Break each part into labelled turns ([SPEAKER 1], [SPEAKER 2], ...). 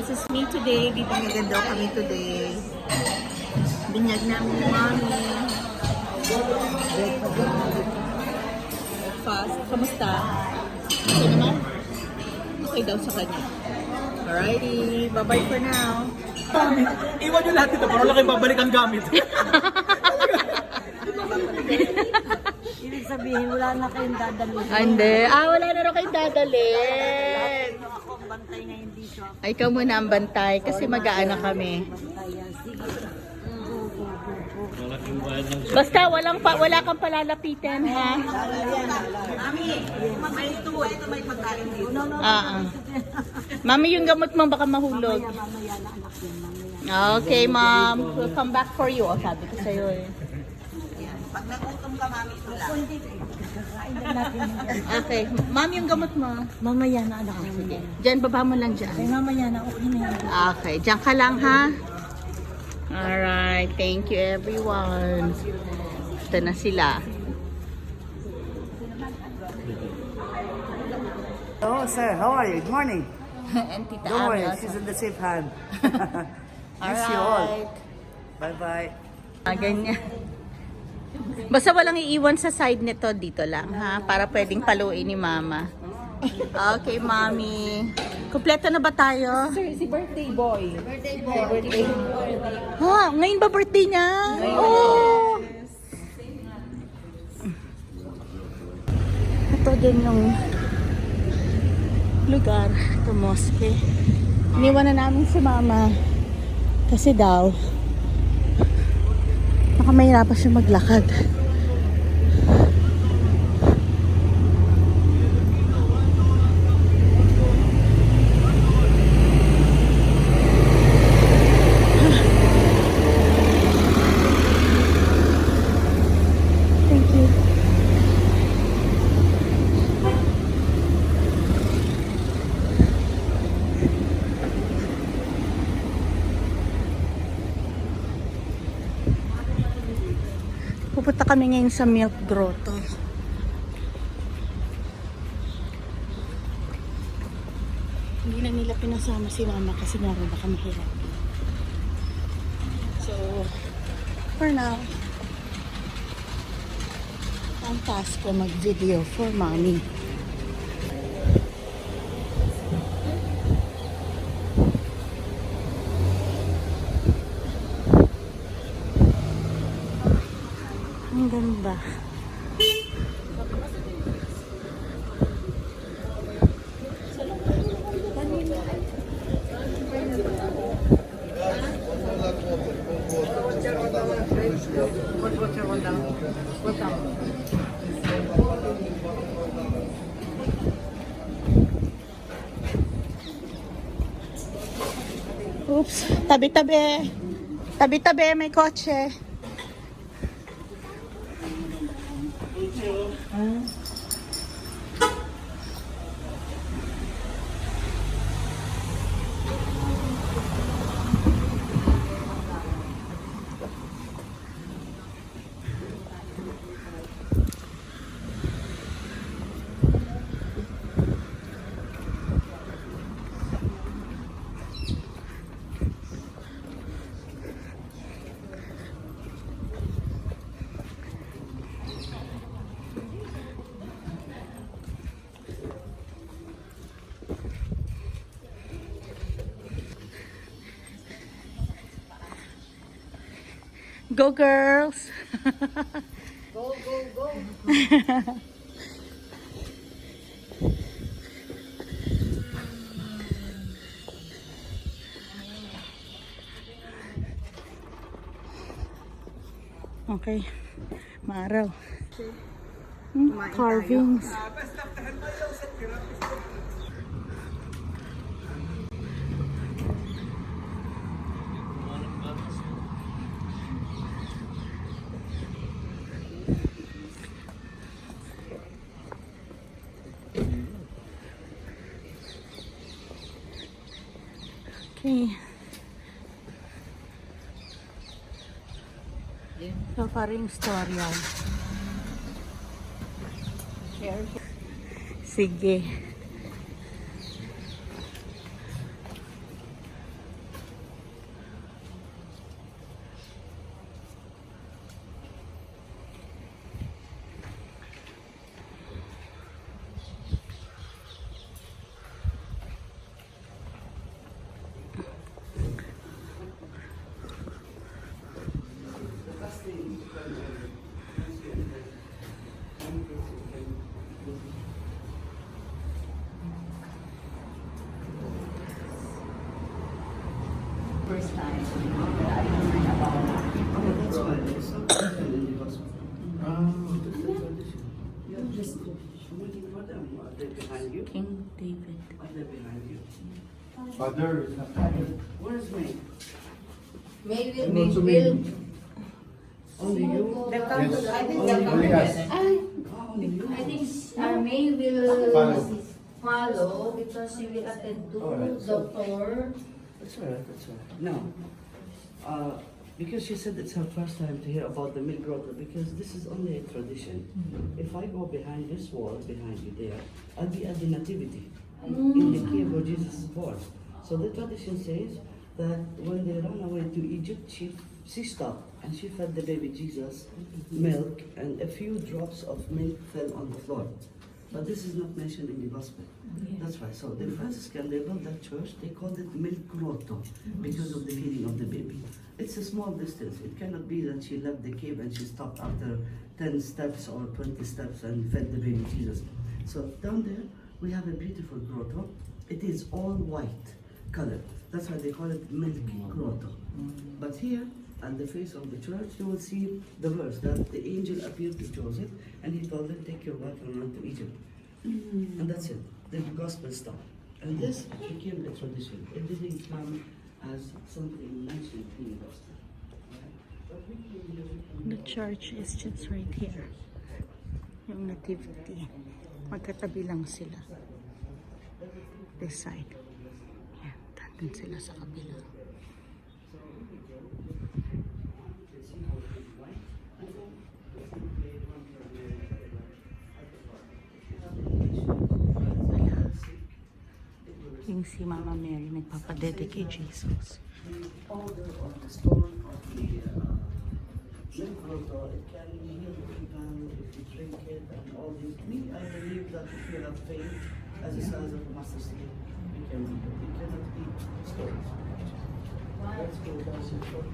[SPEAKER 1] this is me today. Bibinyagan daw kami today. Binyag namin ni Mommy. Fast. Kamusta? Okay naman? Okay daw sa kanya. Alrighty. Bye-bye for now.
[SPEAKER 2] Iwan nyo lahat ito, para lang kayo babalik ang gamit.
[SPEAKER 3] Ibig sabihin, wala na kayong dadalhin.
[SPEAKER 1] Hindi. Wala na rin kayong dadalhin.
[SPEAKER 3] Ako ang bantay ngayon dito.
[SPEAKER 1] Ay, ikaw muna ang bantay kasi mag-aano kami.
[SPEAKER 3] Bantayan. Sige.
[SPEAKER 1] Basta wala kang palalapitin, ha?
[SPEAKER 3] Mami, may ito may pagkain dito.
[SPEAKER 1] Mami, yung gamot mo baka mahulog.
[SPEAKER 3] Mamaya na anak yun, mamaya.
[SPEAKER 1] Okay, Mom. We'll come back for you. Sabi ko sa'yo eh.
[SPEAKER 3] Pag nagutom ka, mami, ito lang. Hindi, kakain na natin.
[SPEAKER 1] Okay. Mom, yung gamot mo.
[SPEAKER 3] Mamaya na anak ko.
[SPEAKER 1] Diyan, baba mo lang dyan.
[SPEAKER 3] Ay, mamaya na, okay na yan.
[SPEAKER 1] Okay, diyan ka lang, ha? Alright, thank you everyone. Ito na sila.
[SPEAKER 4] Hello, sir. How are you? Good morning.
[SPEAKER 1] And Tita
[SPEAKER 4] Don't worry,
[SPEAKER 1] Ami
[SPEAKER 4] she's
[SPEAKER 1] also.
[SPEAKER 4] in the safe hand. Miss you all.
[SPEAKER 1] Alright.
[SPEAKER 4] Bye-bye.
[SPEAKER 1] Ganyan. Basta walang iiwan sa side nito, dito lang, ha? Para pwedeng paluin ni Mama. Okay, Mommy. Kompleto na ba tayo?
[SPEAKER 3] Si birthday boy.
[SPEAKER 1] Ha? Ngayon ba birthday niya? Oh! Ito din yung lugar. Ito, mosque. Iniwan na namin si Mama. Kasi daw, baka mahirapan siya maglakad. Thank you. Pupunta kami ngayon sa Milk Grotto. Hindi na nila pinasama si Mama kasi nga rin baka mahirap. So, for now, ang task ko mag-video for Mommy. Ang ganda. Oops, tabi-tabi. Tabi-tabi, may kotse. Go girls!
[SPEAKER 3] Go, go, go.
[SPEAKER 1] Okay, maaraw. Carvings. Okay. So, parang istorya. Sige.
[SPEAKER 3] time that I learned about it.
[SPEAKER 4] That's why it's so tradition in the gospel. It's a tradition. Yeah, just waiting for them. Are they behind you?
[SPEAKER 1] King David.
[SPEAKER 4] Are they behind you?
[SPEAKER 2] Father,
[SPEAKER 4] Where's me?
[SPEAKER 5] May will
[SPEAKER 2] Ano to
[SPEAKER 5] will
[SPEAKER 4] Only you?
[SPEAKER 3] They're coming.
[SPEAKER 2] Yes.
[SPEAKER 3] I think
[SPEAKER 2] Only
[SPEAKER 3] they're coming.
[SPEAKER 2] us.
[SPEAKER 4] Only you?
[SPEAKER 5] I think May will
[SPEAKER 2] Follow.
[SPEAKER 5] follow because she will attend to
[SPEAKER 4] Alright.
[SPEAKER 5] doctor.
[SPEAKER 4] That's all right, that's all right. No. Because she said it's her first time to hear about the milk grotto because this is only a tradition. If I go behind this wall, behind you there, I'll be at the nativity in the cave where Jesus is born. So the tradition says that when they ran away to Egypt, she stopped and she fed the baby Jesus milk and a few drops of milk fell on the floor. But this is not mentioned in the gospel. That's why. So the Franciscan, they built that church, they called it Milk Grotto because of the feeding of the baby. It's a small distance. It cannot be that she left the cave and she stopped after 10 steps or 20 steps and fed the baby Jesus. So down there, we have a beautiful grotto. It is all white color. That's why they call it Milk Grotto. But here, at the face of the church, you will see the verse that the angel appeared to Joseph and he told him, take your wife and run to Egypt. And that's it. The gospel stopped. And this became a tradition. It didn't come as something mentioned in the gospel. But we can
[SPEAKER 1] The church is just right here. Yung nativity. Magkatabi lang sila. This side. Yan. Tandun sila sa kabila. Wala. Yung si Mama Mary nagpapadedicate Jesus.
[SPEAKER 4] order of the stone of the milk grotto, it can heal people if you drink it and all this. Me, I believe that if you have faith as the size of a mustard seed, you can eat it. You cannot eat stones. Let's go down some short.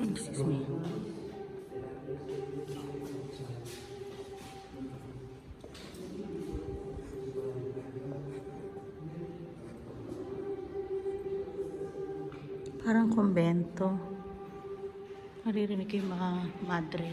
[SPEAKER 1] Excuse me. Parang kumbento. Naririnig ko yung mga madre.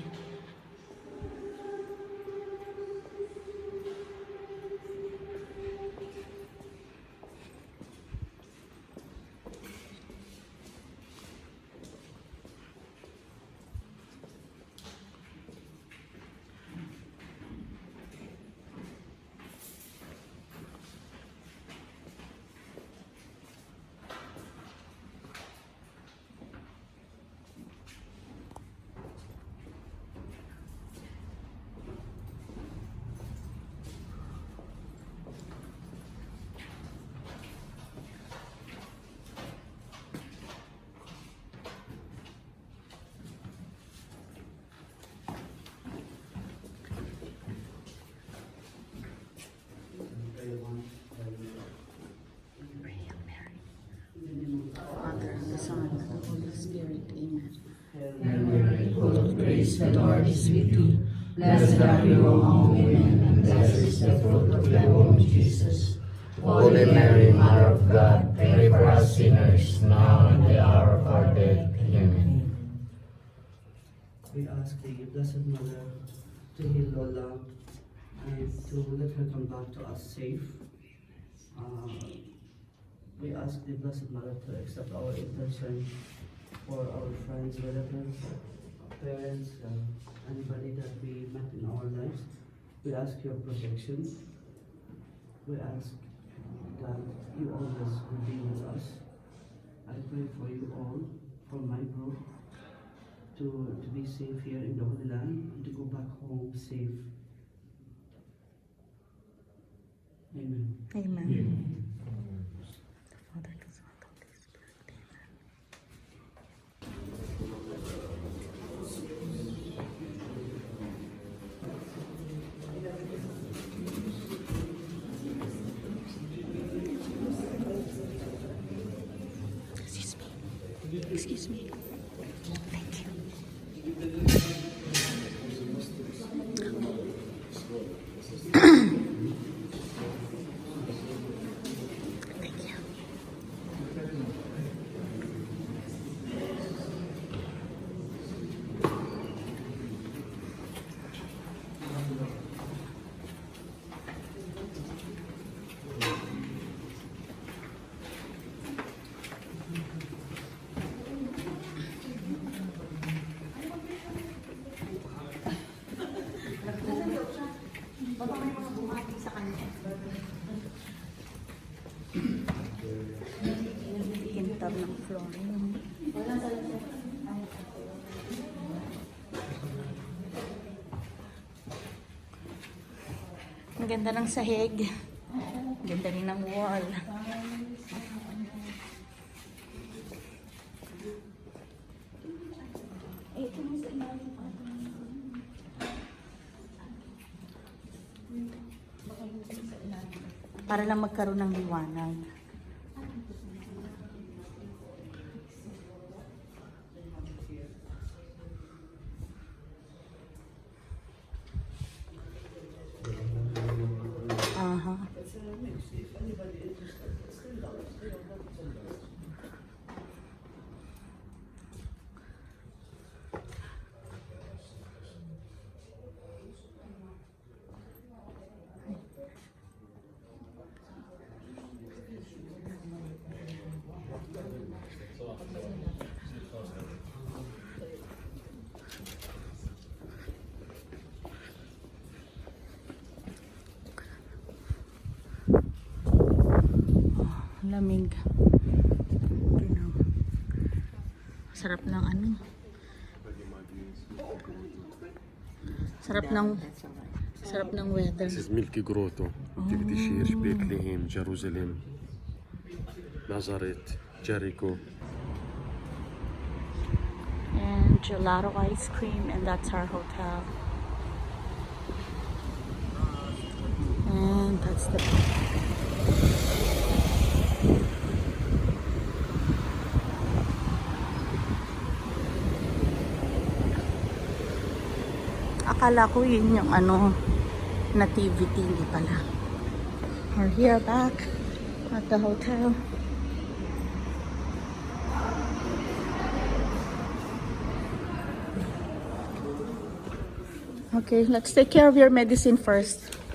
[SPEAKER 1] Father, the Son, and the Holy Spirit. Amen.
[SPEAKER 6] And Mary, full of grace, the Lord is with thee. Blessed are you among women, and blessed is the fruit of thy womb, Jesus. Holy Mary, Mother of God, pray for us sinners, now and the hour of our death. Amen.
[SPEAKER 4] We ask thee, Blessed Mother, to heal Lola and to let her come back to us safe. We ask the Blessed Mother to accept our intention for our friends, relatives, parents, anybody that we met in our lives. We ask your protection. We ask that you always will be with us. I pray for you all, for my group, to be safe here in the Holy Land and to go back home safe. Amen.
[SPEAKER 1] Amen. Father, the Son, the Holy Spirit. Excuse me. Excuse me. Thank you. Thank you. Hintab ng flooring. Ang ganda ng sahig. Ang ganda rin ng wall. Para lang magkaroon ng liwanag. Aha. Lamig. Sarap ng ano. Sarap ng weather.
[SPEAKER 2] This is Milky Grotto. تقدر تشير بيتلهيم جيروزاليم نازاريت Jericho.
[SPEAKER 1] And gelato ice cream, and that's our hotel. And that's the akala ko yun yung ano nativity, hindi pala. We're here back at the hotel. Okay, let's take care of your medicine first.